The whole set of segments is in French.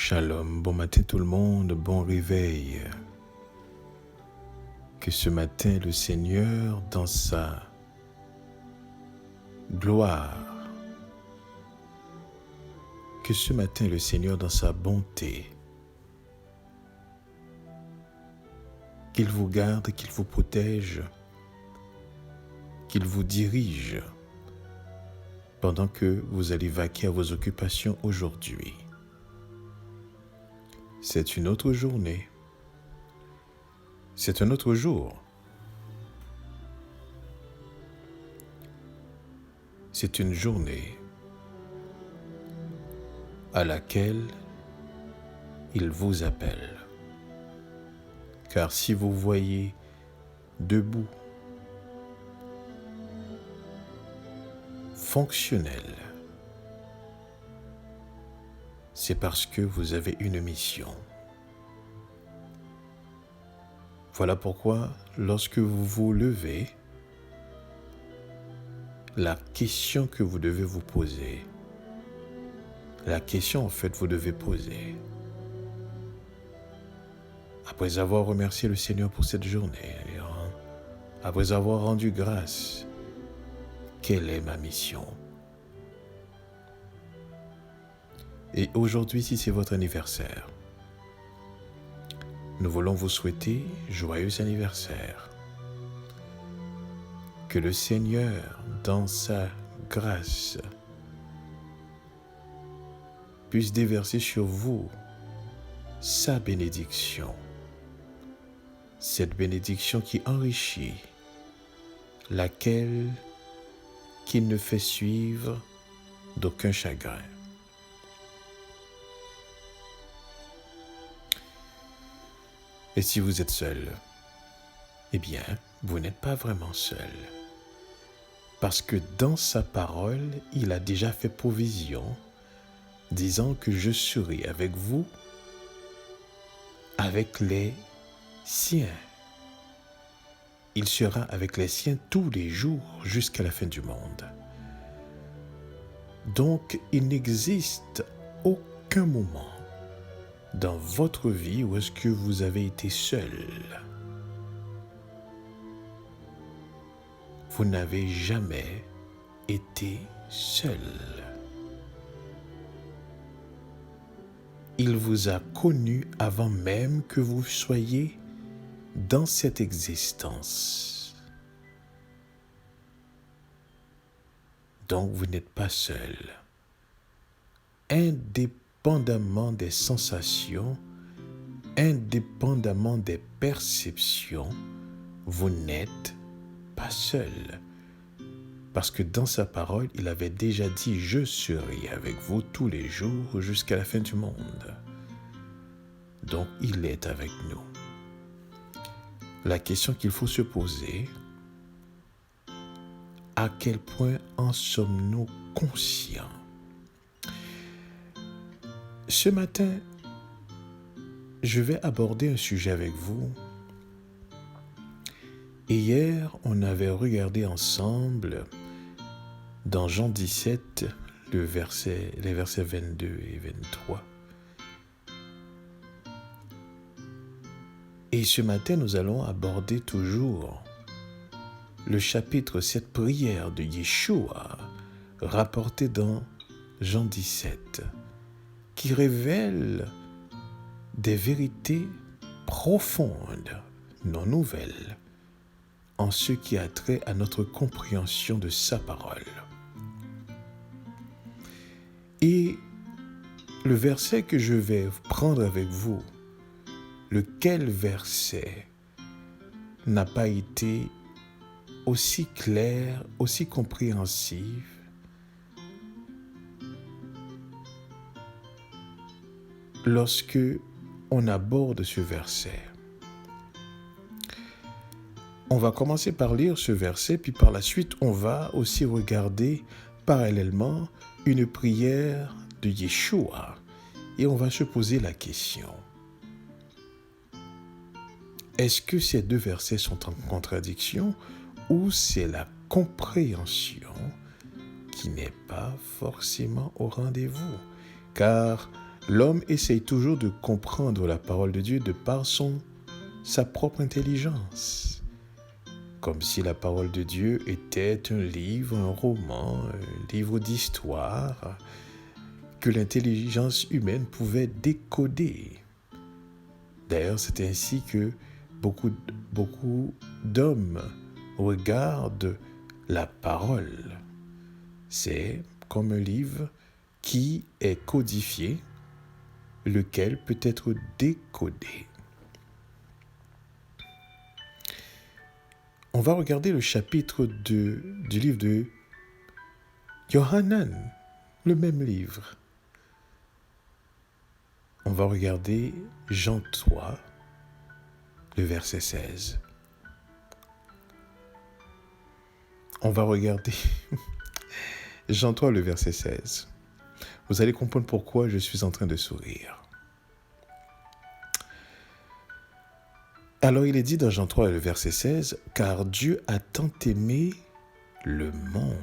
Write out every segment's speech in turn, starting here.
Shalom, bon matin tout le monde, bon réveil. Que ce matin le Seigneur dans sa gloire, que ce matin le Seigneur dans sa bonté, qu'il vous garde, qu'il vous protège, qu'il vous dirige pendant que vous allez vaquer à vos occupations aujourd'hui. C'est une autre journée. C'est un autre jour. C'est une journée à laquelle il vous appelle. Car si vous voyez debout, fonctionnel, c'est parce que vous avez une mission. Voilà pourquoi, lorsque vous vous levez, la question que vous devez vous poser, la question en fait vous devez poser, après avoir remercié le Seigneur pour cette journée, après avoir rendu grâce, quelle est ma mission? Et aujourd'hui, si c'est votre anniversaire, nous voulons vous souhaiter joyeux anniversaire. Que le Seigneur, dans sa grâce, puisse déverser sur vous sa bénédiction. Cette bénédiction qui enrichit, laquelle qui ne fait suivre d'aucun chagrin. Et si vous êtes seul, eh bien, vous n'êtes pas vraiment seul. Parce que dans sa parole, il a déjà fait provision, disant que je serai avec vous, avec les siens. Il sera avec les siens tous les jours jusqu'à la fin du monde. Donc, il n'existe aucun moment dans votre vie où est-ce que vous avez été seul. Vous n'avez jamais été seul. Il vous a connu avant même que vous soyez dans cette existence. Donc vous n'êtes pas seul. Indépendamment des sensations, indépendamment des perceptions, vous n'êtes pas seul. Parce que dans sa parole, il avait déjà dit « Je serai avec vous tous les jours jusqu'à la fin du monde ». Donc, il est avec nous. La question qu'il faut se poser, à quel point en sommes-nous conscients? Ce matin, je vais aborder un sujet avec vous. Et hier, on avait regardé ensemble dans Jean 17, les versets 22 et 23. Et ce matin, nous allons aborder toujours le chapitre, cette prière de Yeshua, rapportée dans Jean 17, qui révèle des vérités profondes, non nouvelles, en ce qui a trait à notre compréhension de sa parole. Et le verset que je vais prendre avec vous, lequel verset n'a pas été aussi clair, aussi compréhensif lorsque on aborde ce verset. On va commencer par lire ce verset, puis par la suite, on va aussi regarder parallèlement une prière de Yeshua. Et on va se poser la question. Est-ce que ces deux versets sont en contradiction ou c'est la compréhension qui n'est pas forcément au rendez-vous? Car l'homme essaye toujours de comprendre la parole de Dieu de par sa propre intelligence. Comme si la parole de Dieu était un livre, un roman, un livre d'histoire que l'intelligence humaine pouvait décoder. D'ailleurs, c'est ainsi que beaucoup d'hommes regardent la parole. C'est comme un livre qui est codifié, lequel peut être décodé. On va regarder le chapitre du livre de Yohanan, le même livre. On va regarder Jean 3, le verset 16. On va regarder Jean 3, le verset 16. Vous allez comprendre pourquoi je suis en train de sourire. Alors il est dit dans Jean 3, le verset 16, « Car Dieu a tant aimé le monde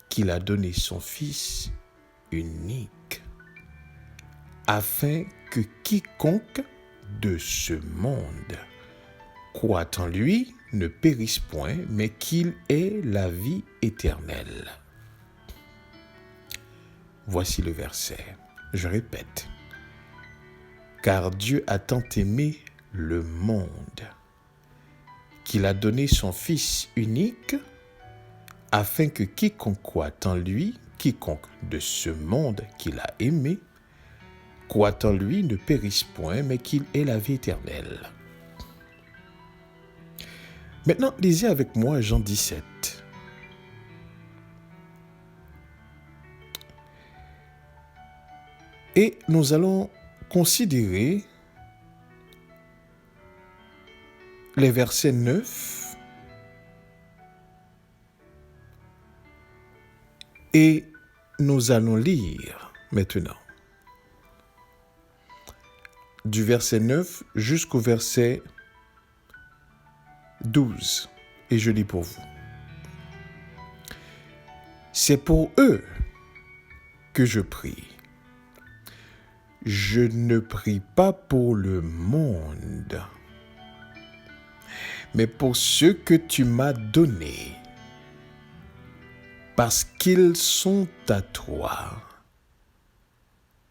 qu'il a donné son Fils unique, afin que quiconque de ce monde croit en lui ne périsse point, mais qu'il ait la vie éternelle. » Voici le verset. Je répète. « Car Dieu a tant aimé le monde qu'il a donné son Fils unique, afin que quiconque croit en lui, quiconque de ce monde qu'il a aimé, croit en lui ne périsse point, mais qu'il ait la vie éternelle. » Maintenant, lisez avec moi Jean 17. Et nous allons considérer les versets 9 et nous allons lire maintenant du verset 9 jusqu'au verset 12. Et je lis pour vous. « C'est pour eux que je prie. Je ne prie pas pour le monde, mais pour ceux que tu m'as donnés, parce qu'ils sont à toi.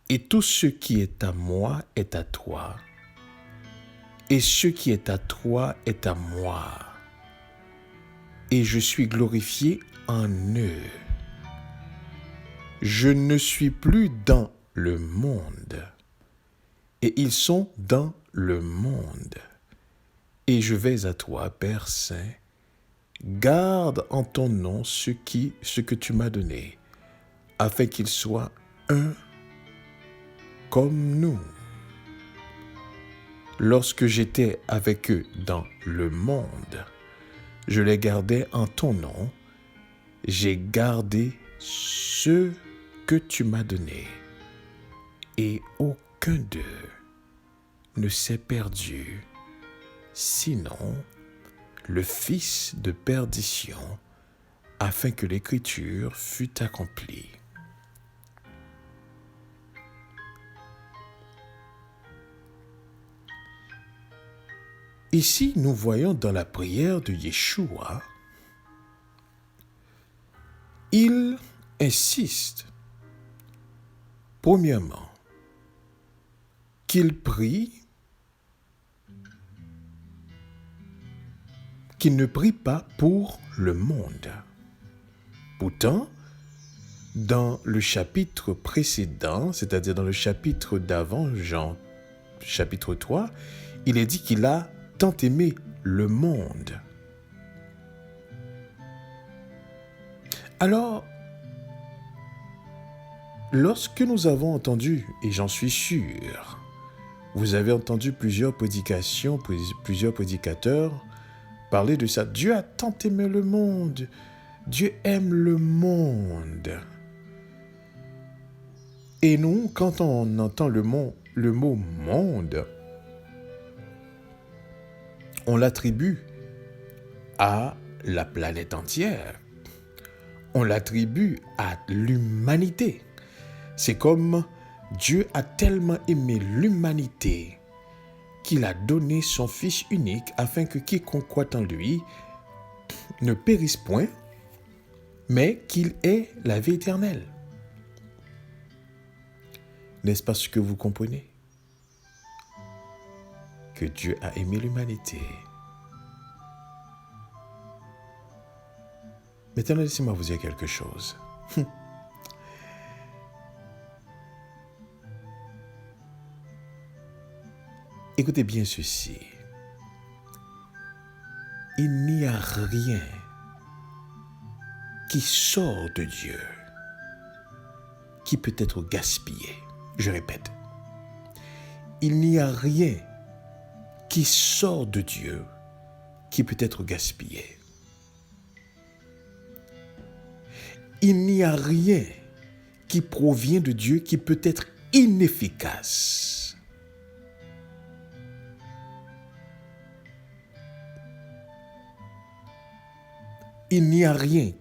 Et tout ce qui est à moi est à toi, et ce qui est à toi est à moi. Et je suis glorifié en eux. Je ne suis plus dans le monde, et ils sont dans le monde. Et je vais à toi, Père Saint, garde en ton nom ce que tu m'as donné, afin qu'ils soient un comme nous. Lorsque j'étais avec eux dans le monde, je les gardais en ton nom, j'ai gardé ce que tu m'as donné, et aucun d'eux ne s'est perdu, sinon le fils de perdition, afin que l'écriture fût accomplie. Ici, nous voyons dans la prière de Yeshua, il insiste, premièrement, qu'il prie, qu'il ne prie pas pour le monde. Pourtant, dans le chapitre précédent, c'est-à-dire dans le chapitre d'avant, Jean, chapitre 3, il est dit qu'il a tant aimé le monde. Alors, lorsque nous avons entendu, et j'en suis sûr, vous avez entendu plusieurs prédications, plusieurs prédicateurs parler de ça. Dieu a tant aimé le monde. Dieu aime le monde. Et nous, quand on entend le mot monde, on l'attribue à la planète entière. On l'attribue à l'humanité. C'est comme Dieu a tellement aimé l'humanité qu'il a donné son Fils unique afin que quiconque croit en lui ne périsse point, mais qu'il ait la vie éternelle. N'est-ce pas ce que vous comprenez? Que Dieu a aimé l'humanité. Maintenant, laissez-moi vous dire quelque chose. Écoutez bien ceci. Il n'y a rien qui sort de Dieu qui peut être gaspillé. Je répète. Il n'y a rien qui sort de Dieu qui peut être gaspillé. Il n'y a rien qui provient de Dieu qui peut être inefficace. Il n'y a rien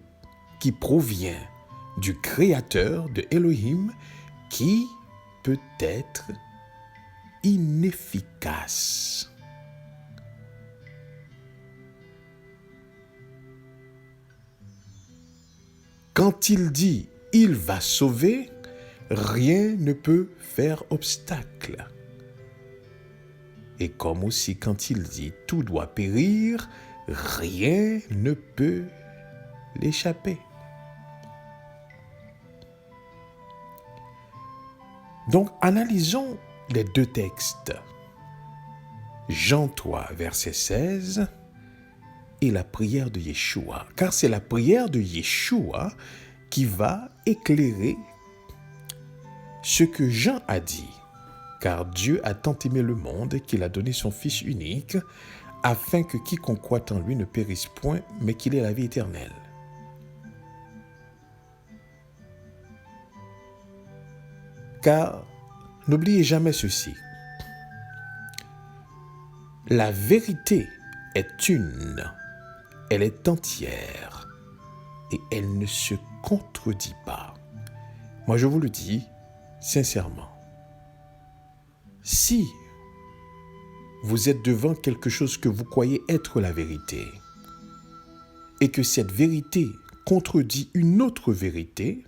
qui provient du Créateur, de Elohim, qui peut être inefficace. Quand il dit « il va sauver », rien ne peut faire obstacle. Et comme aussi quand il dit « tout doit périr », rien ne peut l'échapper. Donc, analysons les deux textes. Jean 3, verset 16, et la prière de Yeshua. Car c'est la prière de Yeshua qui va éclairer ce que Jean a dit. Car Dieu a tant aimé le monde qu'il a donné son Fils unique, afin que quiconque croit en lui ne périsse point, mais qu'il ait la vie éternelle. Car n'oubliez jamais ceci. La vérité est une, elle est entière et elle ne se contredit pas. Moi, je vous le dis sincèrement. Si vous êtes devant quelque chose que vous croyez être la vérité et que cette vérité contredit une autre vérité,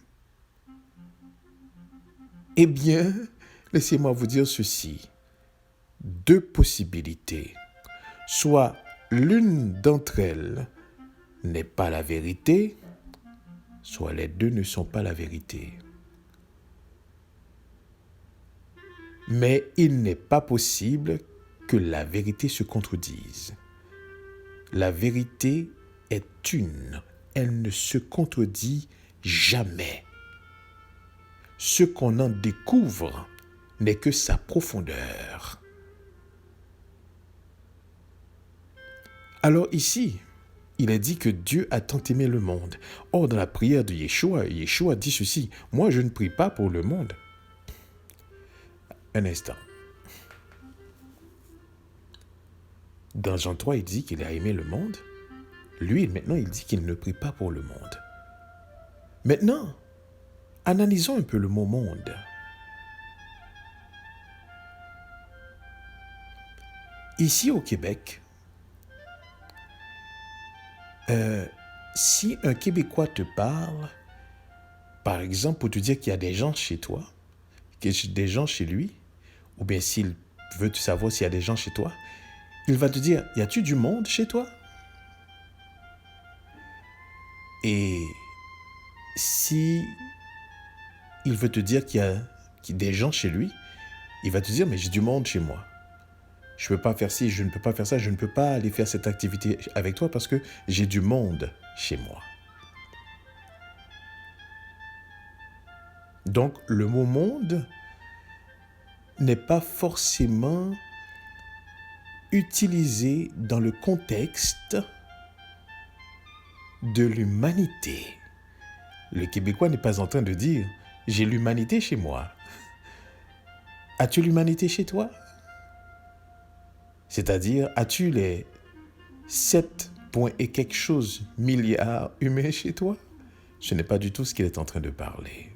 eh bien, laissez-moi vous dire ceci. Deux possibilités. Soit l'une d'entre elles n'est pas la vérité, soit les deux ne sont pas la vérité. Mais il n'est pas possible que la vérité se contredise. La vérité est une, elle ne se contredit jamais. Ce qu'on en découvre n'est que sa profondeur. Alors ici, il est dit que Dieu a tant aimé le monde. Or, dans la prière de Yeshua, Yeshua dit ceci, « Moi, je ne prie pas pour le monde. » Un instant. Dans Jean 3, il dit qu'il a aimé le monde. Lui, maintenant, il dit qu'il ne prie pas pour le monde. Maintenant, analysons un peu le mot « monde ». Ici au Québec, si un Québécois te parle, par exemple pour te dire qu'il y a des gens chez toi, qu'il y a des gens chez lui, ou bien s'il veut te savoir s'il y a des gens chez toi, il va te dire, y a-t-il du monde chez toi? Et si il veut te dire qu'il y a des gens chez lui, il va te dire, mais j'ai du monde chez moi. Je ne peux pas faire ci, je ne peux pas faire ça, je ne peux pas aller faire cette activité avec toi parce que j'ai du monde chez moi. Donc, le mot « monde » n'est pas forcément utilisé dans le contexte de l'humanité. Le Québécois n'est pas en train de dire « j'ai l'humanité chez moi ». As-tu l'humanité chez toi? C'est-à-dire, as-tu les 7 points et quelque chose milliards humains chez toi? Ce n'est pas du tout ce qu'il est en train de parler.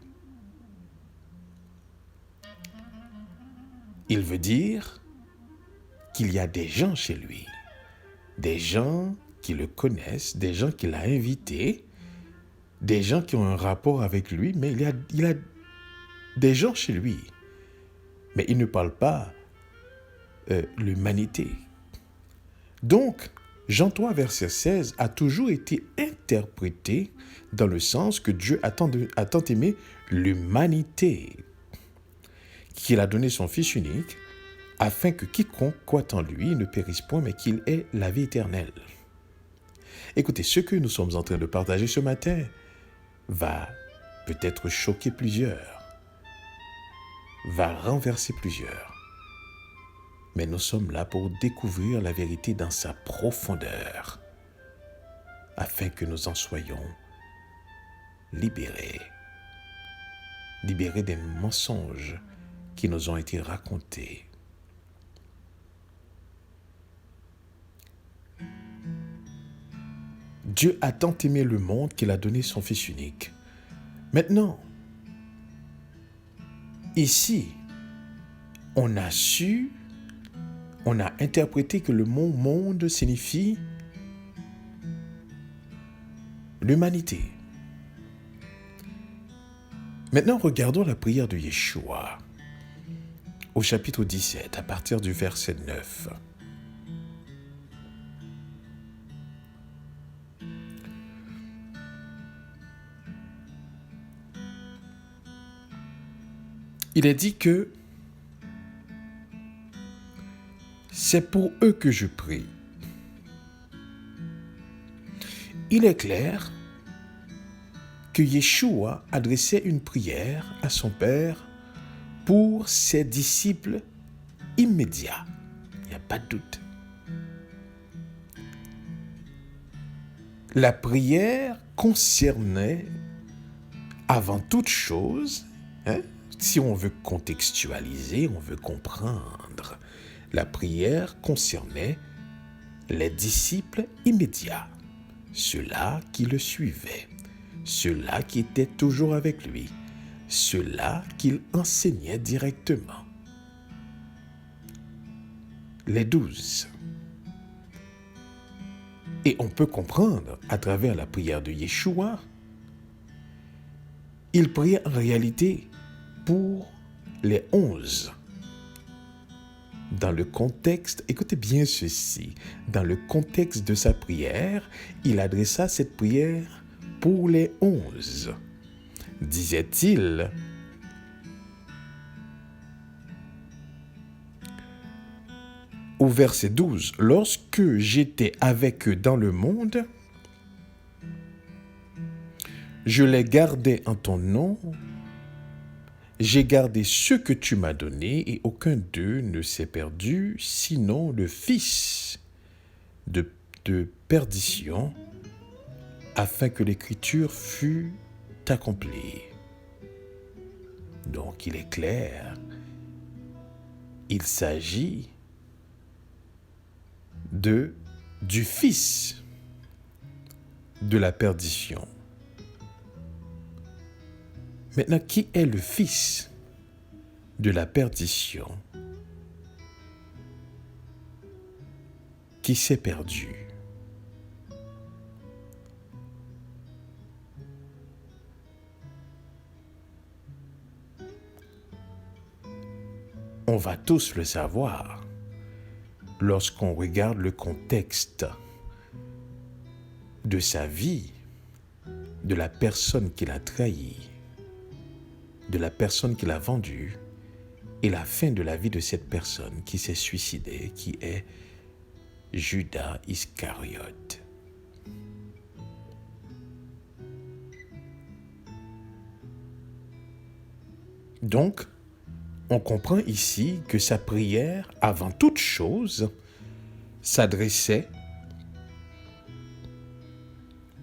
Il veut dire qu'il y a des gens chez lui, des gens qui le connaissent, des gens qu'il a invités, des gens qui ont un rapport avec lui, mais il a des gens chez lui. Mais il ne parle pas l'humanité. Donc, Jean 3, verset 16 a toujours été interprété dans le sens que Dieu a tant aimé l'humanité, qu'il a donné son Fils unique, afin que quiconque croit en lui ne périsse point, mais qu'il ait la vie éternelle. Écoutez, ce que nous sommes en train de partager ce matin va peut-être choquer plusieurs, va renverser plusieurs. Mais nous sommes là pour découvrir la vérité dans sa profondeur, afin que nous en soyons libérés. Libérés des mensonges qui nous ont été racontés. Dieu a tant aimé le monde qu'il a donné son Fils unique. Maintenant, ici, on a interprété que le mot monde signifie l'humanité. Maintenant, regardons la prière de Yeshua au chapitre 17, à partir du verset 9. Il est dit que c'est pour eux que je prie. Il est clair que Yeshua adressait une prière à son Père pour ses disciples immédiats. Il n'y a pas de doute. La prière concernait avant toute chose, si on veut contextualiser, on veut comprendre, la prière concernait les disciples immédiats, ceux-là qui le suivaient, ceux-là qui étaient toujours avec lui, ceux-là qu'il enseignait directement. Les 12. Et on peut comprendre à travers la prière de Yeshua, il priait en réalité pour les 11. Dans le contexte, écoutez bien ceci, dans le contexte de sa prière, il adressa cette prière pour les 11. Disait-il, au verset 12, « Lorsque j'étais avec eux dans le monde, je les gardais en ton nom, j'ai gardé ce que tu m'as donné et aucun d'eux ne s'est perdu, sinon le fils de perdition, afin que l'écriture fût accomplie. » Donc il est clair, il s'agit du fils de la perdition. Maintenant, qui est le fils de la perdition qui s'est perdu? On va tous le savoir lorsqu'on regarde le contexte de sa vie, de la personne qu'il a trahi, de la personne qu'il a vendue et la fin de la vie de cette personne qui s'est suicidée, qui est Judas Iscariote. Donc, on comprend ici que sa prière, avant toute chose, s'adressait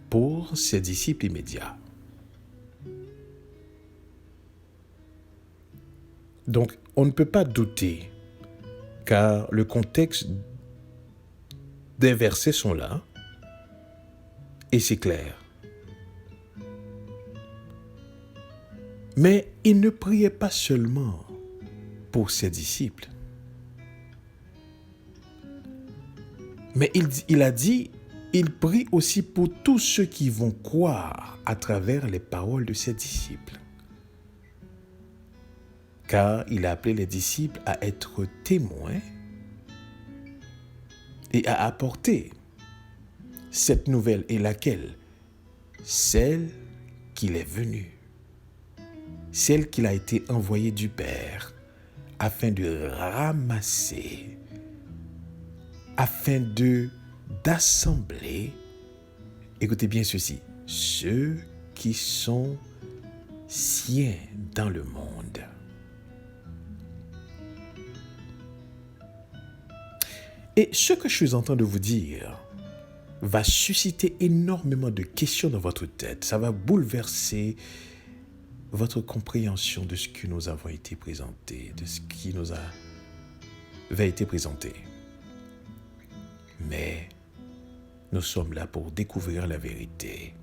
pour ses disciples immédiats. Donc, on ne peut pas douter, car le contexte des versets sont là, et c'est clair. Mais il ne priait pas seulement pour ses disciples. Mais il a dit, il prie aussi pour tous ceux qui vont croire à travers les paroles de ses disciples. Car il a appelé les disciples à être témoins et à apporter cette nouvelle. Et laquelle? Celle qu'il est venu. Celle qu'il a été envoyé du Père afin de ramasser, afin d'assembler, écoutez bien ceci, ceux qui sont siens dans le monde. Et ce que je suis en train de vous dire va susciter énormément de questions dans votre tête. Ça va bouleverser votre compréhension de ce que nous avons été présenté, de ce qui nous avait été présenté. Mais nous sommes là pour découvrir la vérité.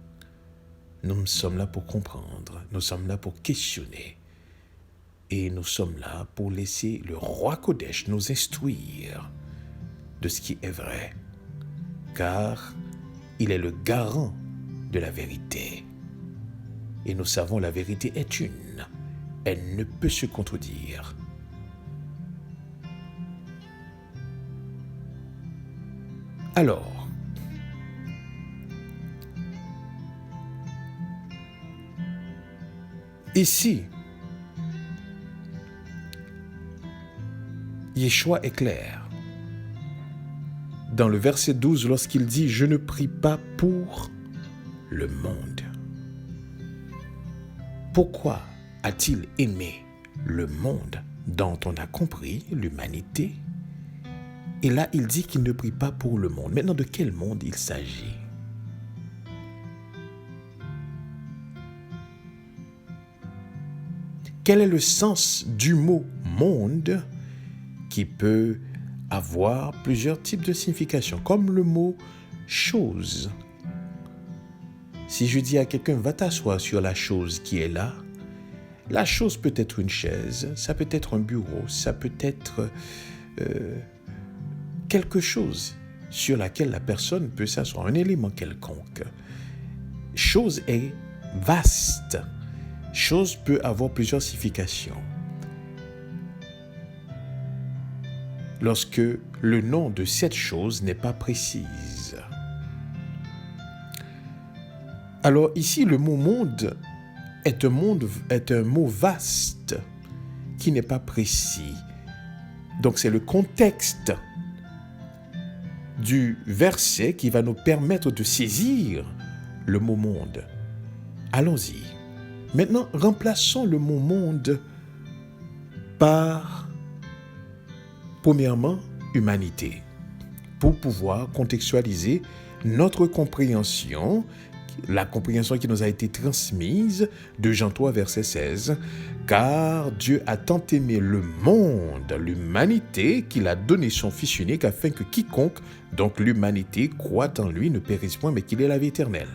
Nous sommes là pour comprendre. Nous sommes là pour questionner. Et nous sommes là pour laisser le roi Kodesh nous instruire de ce qui est vrai. Car il est le garant de la vérité. Et nous savons la vérité est une. Elle ne peut se contredire. Alors, ici, Yeshua est clair. Dans le verset 12, lorsqu'il dit « Je ne prie pas pour le monde ». Pourquoi a-t-il aimé le monde dont on a compris l'humanité? Et là, il dit qu'il ne prie pas pour le monde. Maintenant, de quel monde il s'agit? Quel est le sens du mot « monde » qui peut avoir plusieurs types de significations, comme le mot « chose ». Si je dis à quelqu'un « va t'asseoir sur la chose qui est là », la chose peut être une chaise, ça peut être un bureau, ça peut être quelque chose sur laquelle la personne peut s'asseoir, un élément quelconque. Chose est vaste. Chose peut avoir plusieurs significations. Lorsque le nom de cette chose n'est pas précise. Alors ici, le mot « monde » est un mot vaste qui n'est pas précis. Donc c'est le contexte du verset qui va nous permettre de saisir le mot « monde ». Allons-y. Maintenant, remplaçons le mot « monde » par, premièrement, « humanité » pour pouvoir contextualiser notre compréhension, la compréhension qui nous a été transmise de Jean 3, verset 16. « Car Dieu a tant aimé le monde, l'humanité, qu'il a donné son Fils unique, afin que quiconque, donc l'humanité, croit en lui, ne périsse point, mais qu'il ait la vie éternelle. »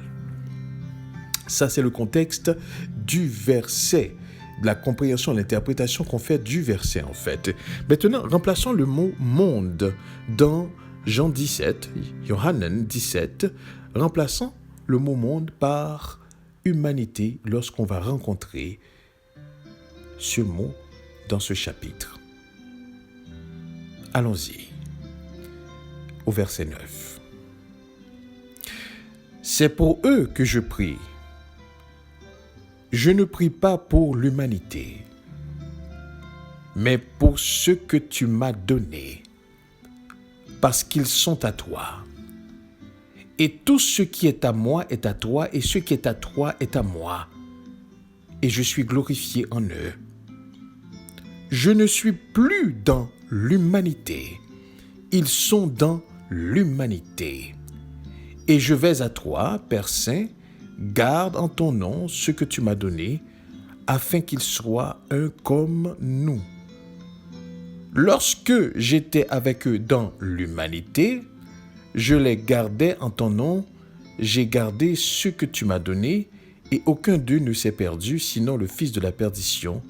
Ça, c'est le contexte du verset, de la compréhension, l'interprétation qu'on fait du verset, en fait. Maintenant, remplaçons le mot « monde » dans Jean 17, Yohanan 17, remplaçons le mot « monde » par « humanité » lorsqu'on va rencontrer ce mot dans ce chapitre. Allons-y, au verset 9. « C'est pour eux que je prie. Je ne prie pas pour l'humanité, mais pour ceux que tu m'as donnés, parce qu'ils sont à toi. Et tout ce qui est à moi est à toi, et ce qui est à toi est à moi. Et je suis glorifié en eux. Je ne suis plus dans l'humanité. Ils sont dans l'humanité. Et je vais à toi, Père Saint, garde en ton nom ce que tu m'as donné, afin qu'ils soient un comme nous. Lorsque j'étais avec eux dans l'humanité, je les gardais en ton nom, j'ai gardé ce que tu m'as donné, et aucun d'eux ne s'est perdu, sinon le fils de la perdition,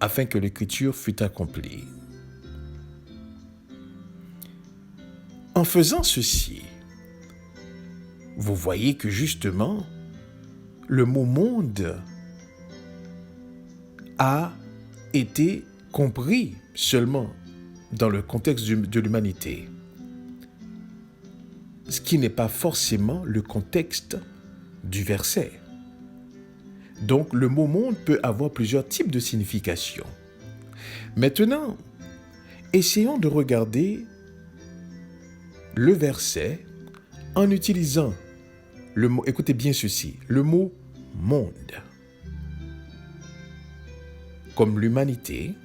afin que l'écriture fût accomplie. En faisant ceci, vous voyez que justement, le mot monde a été compris seulement dans le contexte de l'humanité, ce qui n'est pas forcément le contexte du verset. Donc, le mot monde peut avoir plusieurs types de significations. Maintenant, essayons de regarder le verset en utilisant le mot, écoutez bien ceci, le mot monde comme l'humanité,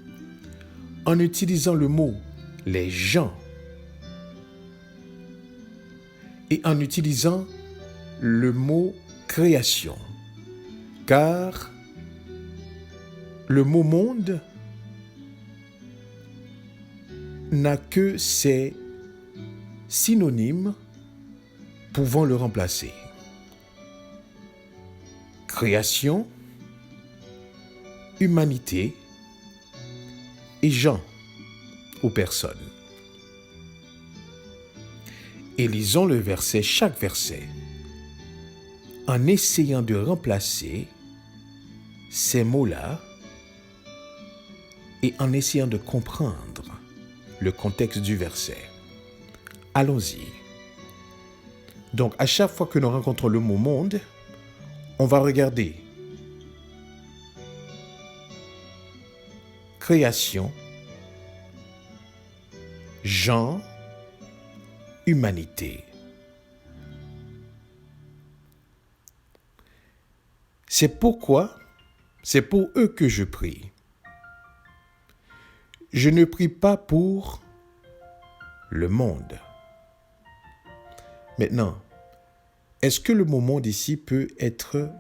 en utilisant le mot les gens et en utilisant le mot création. Car le mot monde n'a que ses synonymes pouvant le remplacer. Création, humanité et gens ou personnes. Et lisons le verset, chaque verset, en essayant de remplacer ces mots-là et en essayant de comprendre le contexte du verset. Allons-y. Donc, à chaque fois que nous rencontrons le mot monde, on va regarder création, gens, humanité. C'est pourquoi, c'est pour eux que je prie. Je ne prie pas pour le monde. Maintenant, est-ce que le mot monde ici peut être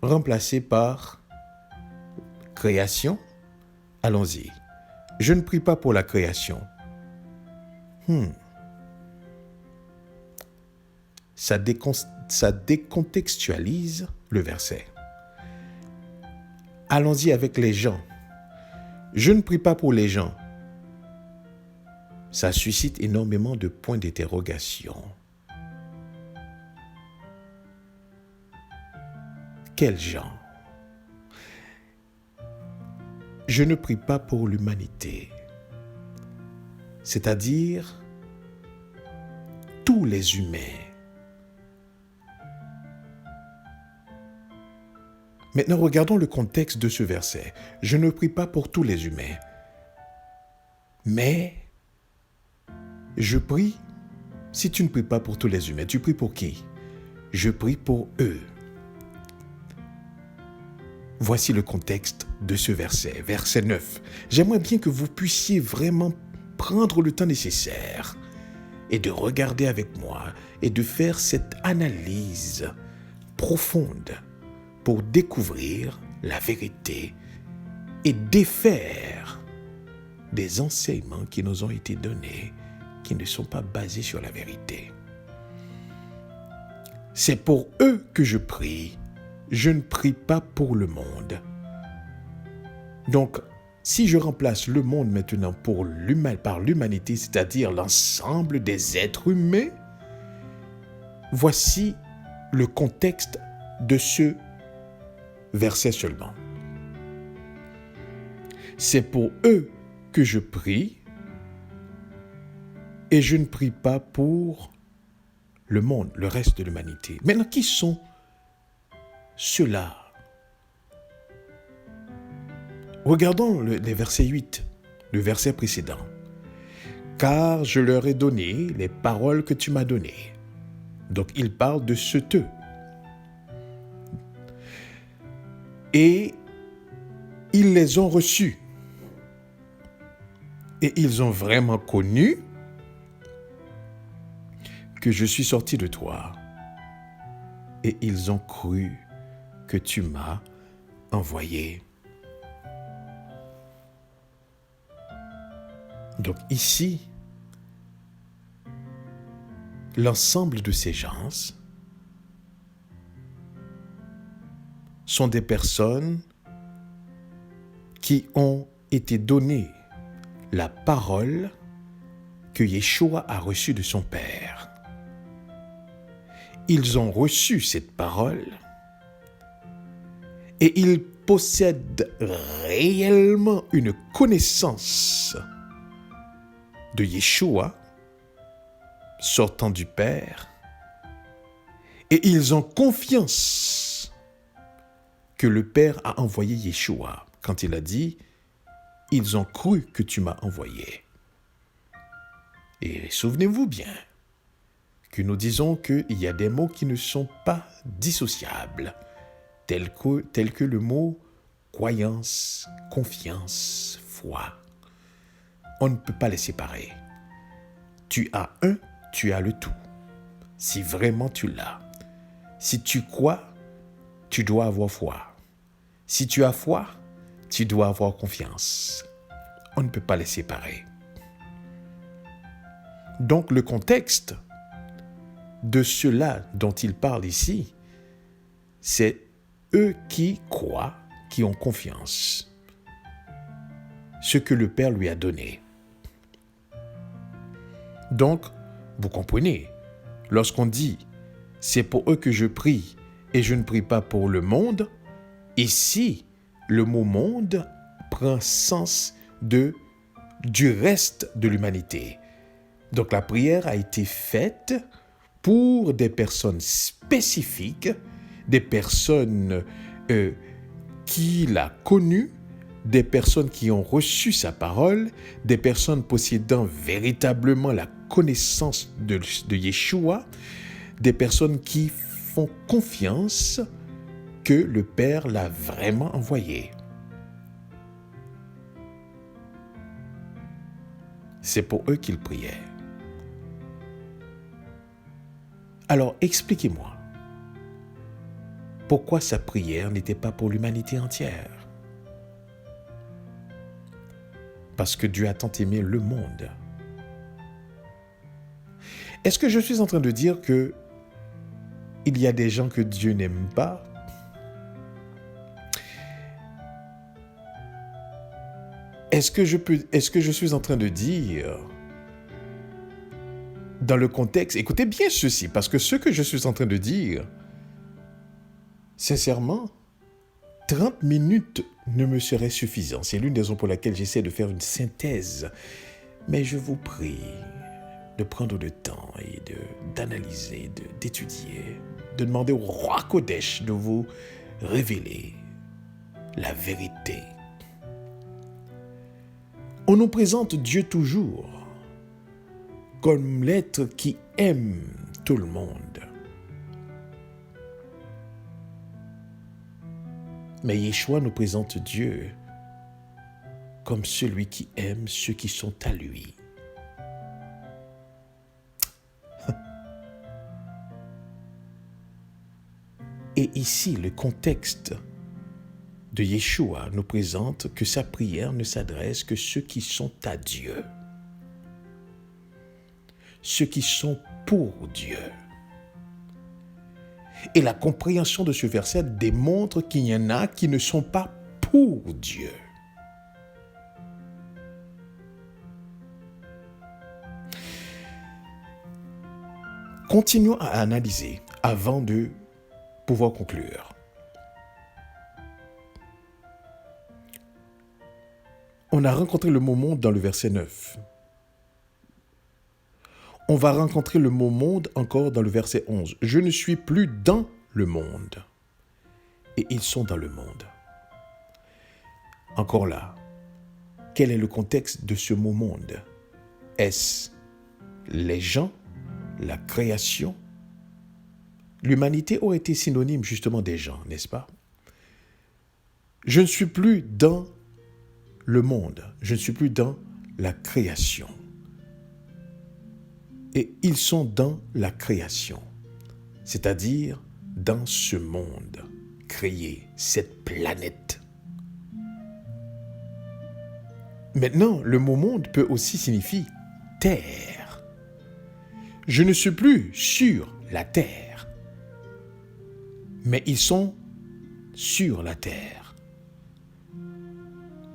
remplacé par création? Allons-y. Je ne prie pas pour la création. Ça décontextualise le verset. Allons-y avec les gens. Je ne prie pas pour les gens. Ça suscite énormément de points d'interrogation. Quels gens? Je ne prie pas pour l'humanité, c'est-à-dire tous les humains. Maintenant, regardons le contexte de ce verset. Je ne prie pas pour tous les humains, mais je prie. Si tu ne pries pas pour tous les humains, tu pries pour qui? Je prie pour eux. Voici le contexte de ce verset, verset 9. J'aimerais bien que vous puissiez vraiment prendre le temps nécessaire et de regarder avec moi et de faire cette analyse profonde pour découvrir la vérité et défaire des enseignements qui nous ont été donnés qui ne sont pas basés sur la vérité. C'est pour eux que je prie. Je ne prie pas pour le monde. Donc, si je remplace le monde maintenant par l'humanité, c'est-à-dire l'ensemble des êtres humains, voici le contexte de ce verset seulement. C'est pour eux que je prie et je ne prie pas pour le monde, le reste de l'humanité. Maintenant, qui sont ceux-là? Regardons les versets 8, le verset précédent. Car je leur ai donné les paroles que tu m'as données. Donc, il parle de ce « eux ». Et ils les ont reçus. Et ils ont vraiment connu que je suis sorti de toi. Et ils ont cru que tu m'as envoyé. Donc ici, l'ensemble de ces gens sont des personnes qui ont été donnés la parole que Yeshua a reçue de son Père. Ils ont reçu cette parole et ils possèdent réellement une connaissance de Yeshua sortant du Père, et ils ont confiance que le Père a envoyé Yeshua quand il a dit « Ils ont cru que tu m'as envoyé ». Et souvenez-vous bien que nous disons qu'il y a des mots qui ne sont pas dissociables, tels que le mot croyance, confiance, foi. On ne peut pas les séparer. Tu as un, tu as le tout. Si vraiment tu l'as. Si tu crois, tu dois avoir foi. Si tu as foi, tu dois avoir confiance. On ne peut pas les séparer. Donc le contexte de ceux-là dont il parle ici, c'est eux qui croient, qui ont confiance. Ce que le Père lui a donné. Donc, vous comprenez, lorsqu'on dit « c'est pour eux que je prie et je ne prie pas pour le monde », ici, le mot « monde » prend sens du reste de l'humanité. Donc la prière a été faite pour des personnes spécifiques, des personnes qu'il a connues, des personnes qui ont reçu sa parole, des personnes possédant véritablement la connaissance de Yeshua, des personnes qui font confiance que le Père l'a vraiment envoyé. C'est pour eux qu'il priait. Alors, expliquez-moi, pourquoi sa prière n'était pas pour l'humanité entière? Parce que Dieu a tant aimé le monde. Est-ce que je suis en train de dire que il y a des gens que Dieu n'aime pas? Est-ce que je suis en train de dire, dans le contexte, écoutez bien ceci, parce que ce que je suis en train de dire, sincèrement, 30 minutes ne me serait suffisant. C'est l'une des raisons pour laquelle j'essaie de faire une synthèse. Mais je vous prie de prendre le temps et d'analyser, d'étudier, de demander au roi Kodesh de vous révéler la vérité. On nous présente Dieu toujours comme l'être qui aime tout le monde. Mais Yeshua nous présente Dieu comme celui qui aime ceux qui sont à lui. Et ici, le contexte de Yeshua nous présente que sa prière ne s'adresse que ceux qui sont à Dieu. Ceux qui sont pour Dieu. Et la compréhension de ce verset démontre qu'il y en a qui ne sont pas pour Dieu. Continuons à analyser avant de pouvoir conclure. On a rencontré le mot monde dans le verset 9. On va rencontrer le mot monde encore dans le verset 11. Je ne suis plus dans le monde. Et ils sont dans le monde. Encore là, quel est le contexte de ce mot monde? Est-ce les gens, la création? L'humanité aurait été synonyme justement des gens, n'est-ce pas? Je ne suis plus dans le monde. Je ne suis plus dans la création. Et ils sont dans la création, c'est-à-dire dans ce monde créé, cette planète. Maintenant, le mot monde peut aussi signifier terre. Je ne suis plus sur la terre, mais ils sont sur la terre.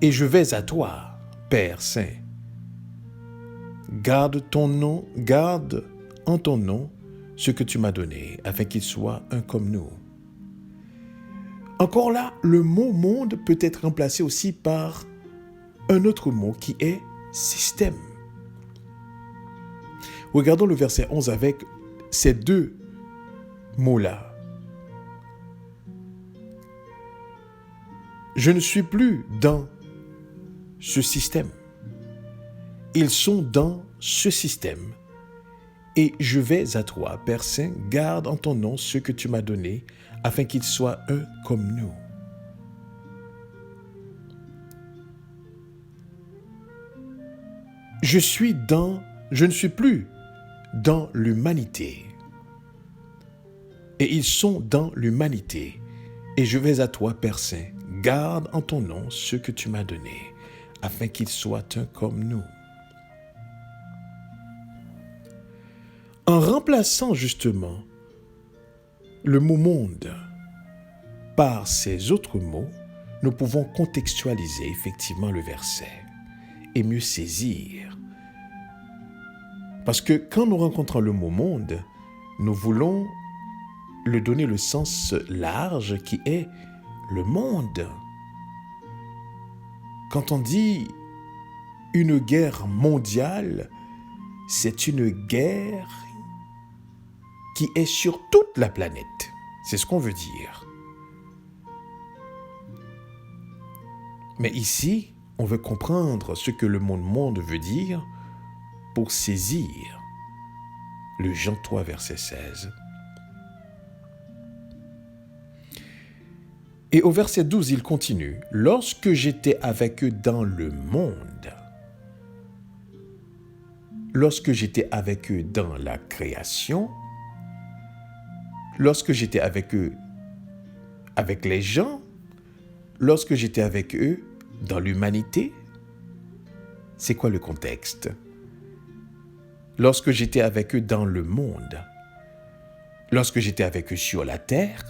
Et je vais à toi, Père Saint. Garde en ton nom ce que tu m'as donné, afin qu'il soit un comme nous. Encore là, le mot monde peut être remplacé aussi par un autre mot qui est système. Regardons le verset 11 avec ces deux mots-là. Je ne suis plus dans ce système. Ils sont dans ce système. Et je vais à toi, Père Saint, garde en ton nom ce que tu m'as donné, afin qu'ils soient un comme nous. Je ne suis plus dans l'humanité. Et ils sont dans l'humanité. Et je vais à toi, Père Saint, garde en ton nom ce que tu m'as donné, afin qu'ils soient un comme nous. En remplaçant justement le mot monde par ces autres mots, nous pouvons contextualiser effectivement le verset et mieux saisir. Parce que quand nous rencontrons le mot monde, nous voulons lui donner le sens large qui est le monde. Quand on dit une guerre mondiale, c'est une guerre qui est sur toute la planète. C'est ce qu'on veut dire. Mais ici, on veut comprendre ce que le mot monde veut dire pour saisir le Jean 3, verset 16. Et au verset 12, il continue. « Lorsque j'étais avec eux dans le monde, lorsque j'étais avec eux dans la création, lorsque j'étais avec eux, avec les gens, lorsque j'étais avec eux dans l'humanité, c'est quoi le contexte? Lorsque j'étais avec eux dans le monde, lorsque j'étais avec eux sur la terre,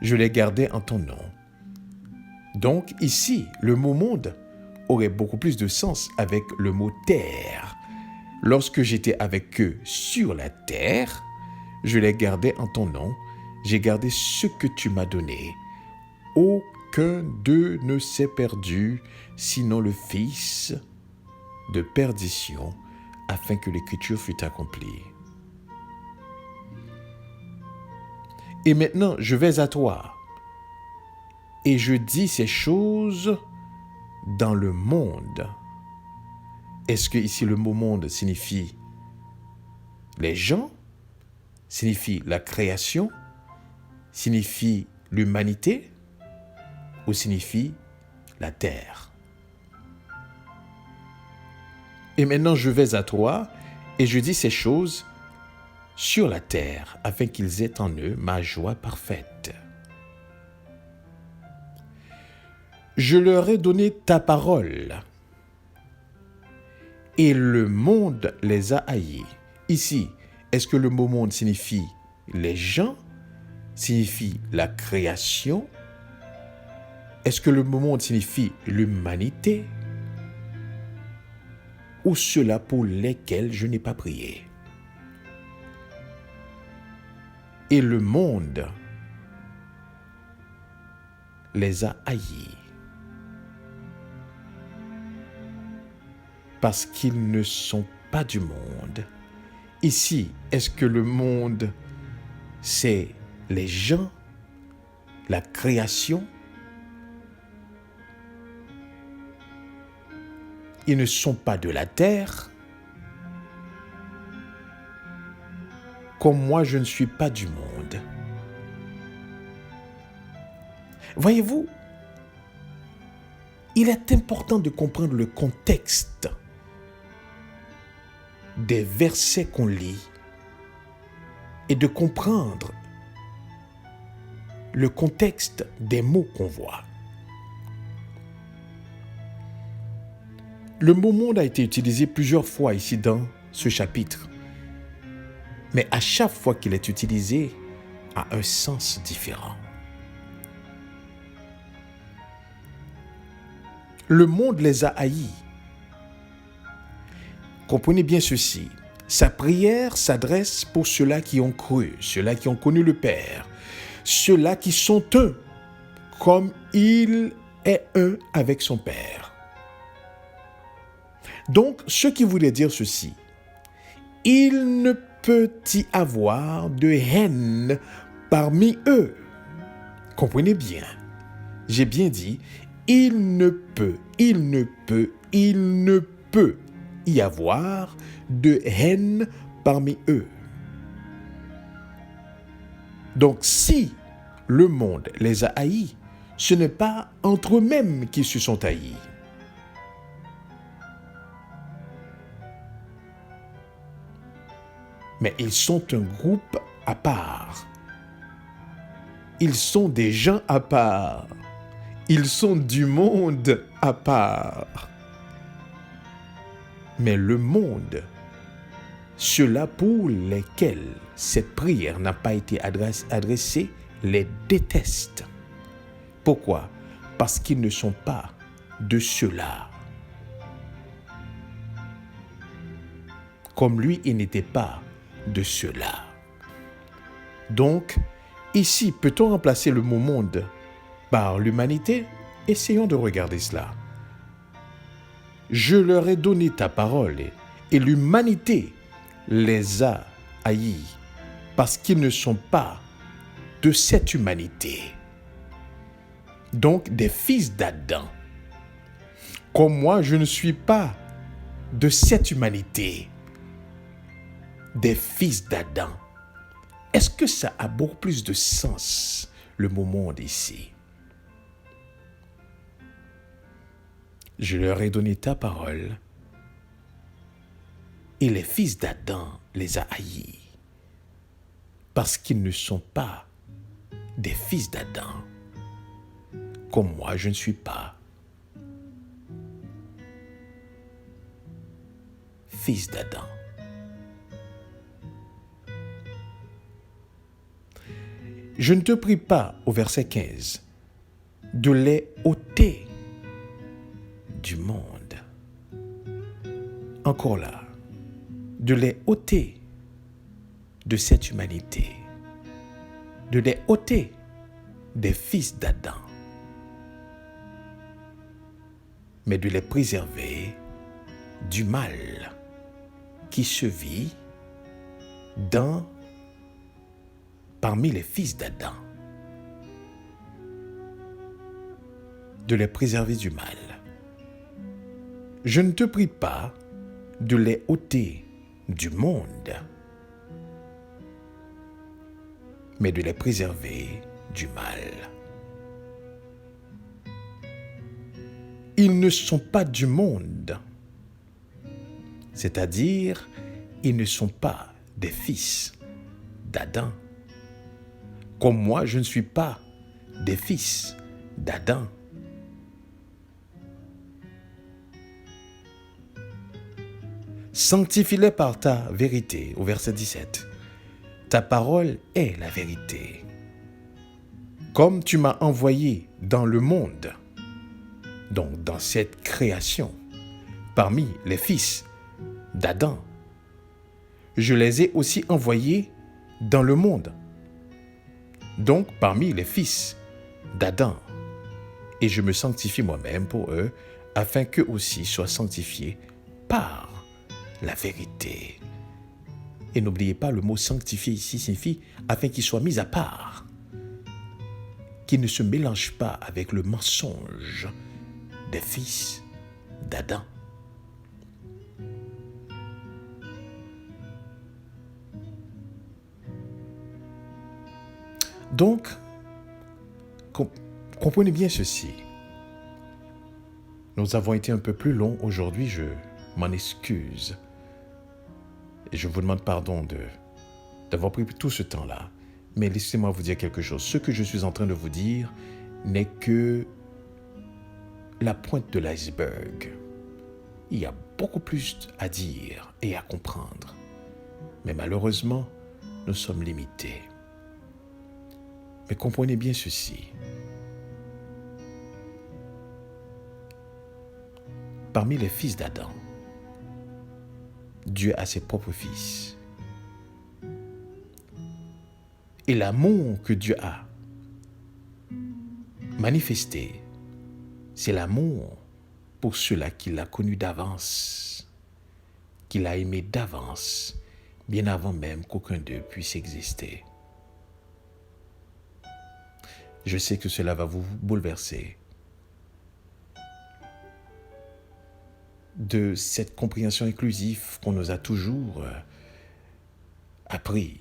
je les gardais en ton nom. Donc ici, le mot monde aurait beaucoup plus de sens avec le mot terre. Lorsque j'étais avec eux sur la terre, je les gardais en ton nom. J'ai gardé ce que tu m'as donné. Aucun d'eux ne s'est perdu, sinon le fils de perdition, afin que l'écriture fût accomplie. Et maintenant, je vais à toi, et je dis ces choses dans le monde. Est-ce que ici le mot monde signifie les gens, signifie la création, signifie l'humanité ou signifie la terre? Et maintenant je vais à toi et je dis ces choses sur la terre afin qu'ils aient en eux ma joie parfaite. Je leur ai donné ta parole et le monde les a haïs. Ici, est-ce que le mot monde signifie les gens, signifie la création? Est-ce que le mot monde signifie l'humanité? Ou ceux-là pour lesquels je n'ai pas prié? Et le monde les a haïs parce qu'ils ne sont pas du monde. Ici, est-ce que le monde, c'est les gens, la création? Ils ne sont pas de la terre, comme moi je ne suis pas du monde. Voyez-vous, il est important de comprendre le contexte des versets qu'on lit et de comprendre le contexte des mots qu'on voit. Le mot monde a été utilisé plusieurs fois ici dans ce chapitre, mais à chaque fois qu'il est utilisé, a un sens différent. le monde les a haïs. Comprenez bien ceci. Sa prière s'adresse pour ceux-là qui ont cru, ceux-là qui ont connu le Père, ceux-là qui sont un, comme il est un avec son Père. Donc, ce qui voulait dire ceci, il ne peut y avoir de haine parmi eux. Comprenez bien, j'ai bien dit, il ne peut y avoir de haine parmi eux. Donc, si le monde les a haïs, ce n'est pas entre eux-mêmes qu'ils se sont haïs. Mais ils sont un groupe à part. Ils sont des gens à part. Ils sont du monde à part. Mais le monde, ceux-là pour lesquels cette prière n'a pas été adressée, les détestent. Pourquoi? Parce qu'ils ne sont pas de ceux-là. Comme lui, il n'était pas de ceux-là. Donc, ici, peut-on remplacer le mot monde par l'humanité? Essayons de regarder cela. Je leur ai donné ta parole et l'humanité les a haïs parce qu'ils ne sont pas de cette humanité. Donc, des fils d'Adam. Comme moi, je ne suis pas de cette humanité. Des fils d'Adam. Est-ce que ça a beaucoup plus de sens, le mot monde ici? Je leur ai donné ta parole et les fils d'Adam les a haïs parce qu'ils ne sont pas des fils d'Adam. Comme moi, je ne suis pas fils d'Adam. Je ne te prie pas, au verset 15, de les ôter du monde. Encore là, de les ôter de cette humanité, de les ôter des fils d'Adam, mais de les préserver du mal qui se vit parmi les fils d'Adam. De les préserver du mal. Je ne te prie pas de les ôter du monde, mais de les préserver du mal. Ils ne sont pas du monde, c'est-à-dire, ils ne sont pas des fils d'Adam. Comme moi, je ne suis pas des fils d'Adam. Sanctifie-les par ta vérité, au verset 17. Ta parole est la vérité. Comme tu m'as envoyé dans le monde, donc dans cette création, parmi les fils d'Adam, je les ai aussi envoyés dans le monde, donc parmi les fils d'Adam, et je me sanctifie moi-même pour eux, afin qu'eux aussi soient sanctifiés par la vérité. Et n'oubliez pas, le mot sanctifier ici signifie afin qu'ils soient mis à part, qu'ils ne se mélangent pas avec le mensonge des fils d'Adam. Donc, comprenez bien ceci. Nous avons été un peu plus longs aujourd'hui, je m'en excuse. Et je vous demande pardon d'avoir pris tout ce temps-là. Mais laissez-moi vous dire quelque chose. Ce que je suis en train de vous dire n'est que la pointe de l'iceberg. Il y a beaucoup plus à dire et à comprendre. Mais malheureusement, nous sommes limités. Mais comprenez bien ceci. parmi les fils d'Adam, Dieu a ses propres fils. Et l'amour que Dieu a manifesté, c'est l'amour pour ceux-là qu'il a connus d'avance, qu'il a aimé d'avance, bien avant même qu'aucun d'eux puisse exister. Je sais que cela va vous bouleverser. De cette compréhension inclusive qu'on nous a toujours appris.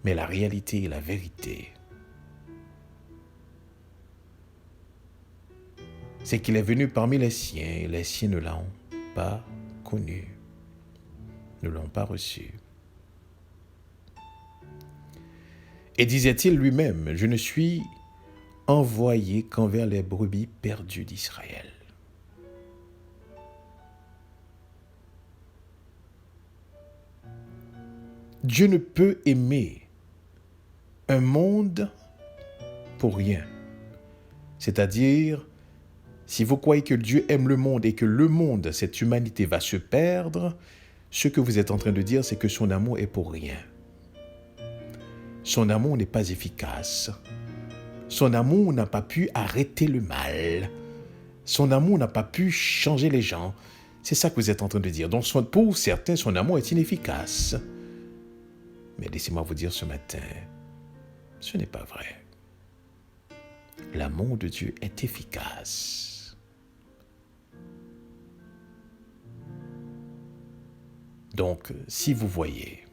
Mais la réalité et la vérité, c'est qu'il est venu parmi les siens et les siens ne l'ont pas connu, ne l'ont pas reçu. Et disait-il lui-même, je ne suis envoyé qu'envers les brebis perdues d'Israël. Dieu ne peut aimer un monde pour rien. C'est-à-dire, si vous croyez que Dieu aime le monde et que le monde, cette humanité, va se perdre, ce que vous êtes en train de dire, c'est que son amour est pour rien. Son amour n'est pas efficace. Son amour n'a pas pu arrêter le mal. Son amour n'a pas pu changer les gens. C'est ça que vous êtes en train de dire. Donc pour certains, son amour est inefficace. Mais laissez-moi vous dire ce matin, ce n'est pas vrai. L'amour de Dieu est efficace. Donc, si vous voyez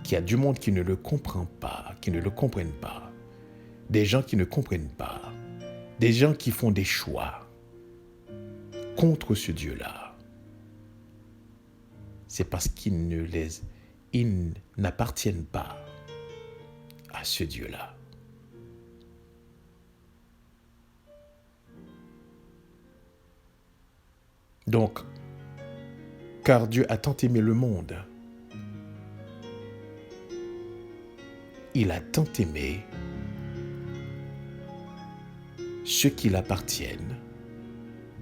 qu'il y a du monde qui ne le comprend pas, qui ne le comprennent pas, des gens qui ne comprennent pas, des gens qui font des choix contre ce Dieu-là, c'est parce qu'ils n'appartiennent pas à ce Dieu-là. Donc, car Dieu a tant aimé le monde, il a tant aimé ceux qui l'appartiennent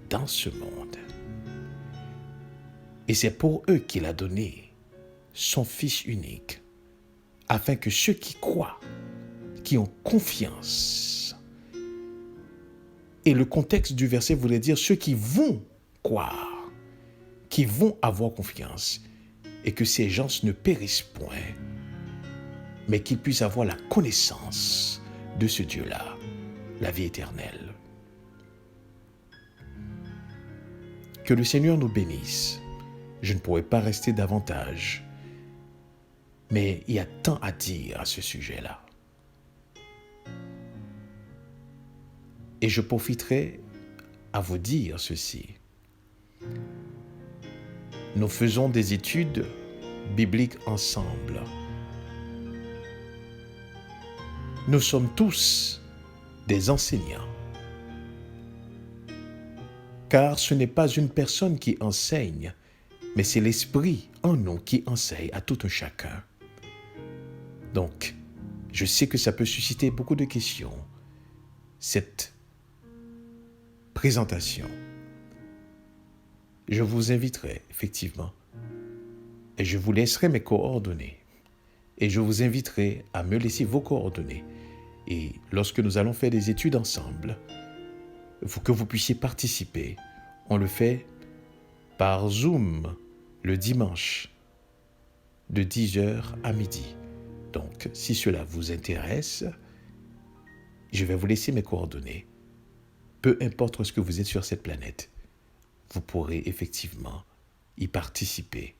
dans ce monde. Et c'est pour eux qu'il a donné son Fils unique, afin que ceux qui croient, qui ont confiance, et le contexte du verset voulait dire ceux qui vont croire, qui vont avoir confiance, et que ces gens ne périssent point, mais qu'ils puissent avoir la connaissance de ce Dieu-là, la vie éternelle. Que le Seigneur nous bénisse. Je ne pourrais pas rester davantage, mais il y a tant à dire à ce sujet-là. Et je profiterai à vous dire ceci. Nous faisons des études bibliques ensemble. Nous sommes tous des enseignants. Car ce n'est pas une personne qui enseigne, mais c'est l'Esprit en nous qui enseigne à tout un chacun. Donc, je sais que ça peut susciter beaucoup de questions, cette présentation. Je vous inviterai, effectivement, et je vous laisserai mes coordonnées, et je vous inviterai à me laisser vos coordonnées. Et lorsque nous allons faire des études ensemble, que vous puissiez participer, on le fait par Zoom le dimanche de 10h à midi. Donc, si cela vous intéresse, je vais vous laisser mes coordonnées. Peu importe ce que vous êtes sur cette planète, vous pourrez effectivement y participer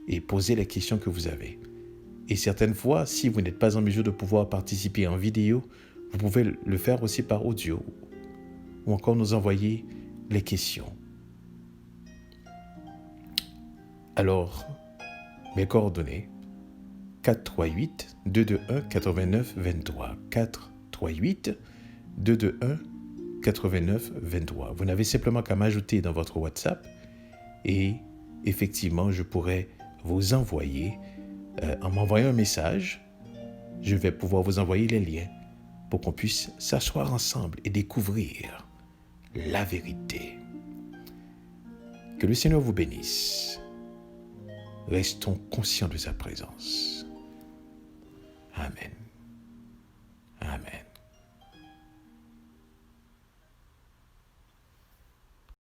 et poser les questions que vous avez. Et certaines fois, si vous n'êtes pas en mesure de pouvoir participer en vidéo, vous pouvez le faire aussi par audio ou encore nous envoyer les questions. Alors, mes coordonnées, 438-221-8923. 438-221-8923. Vous n'avez simplement qu'à m'ajouter dans votre WhatsApp et effectivement, je pourrai vous envoyer, en m'envoyant un message, je vais pouvoir vous envoyer les liens pour qu'on puisse s'asseoir ensemble et découvrir la vérité. Que le Seigneur vous bénisse. Restons conscients de sa présence. Amen. Amen.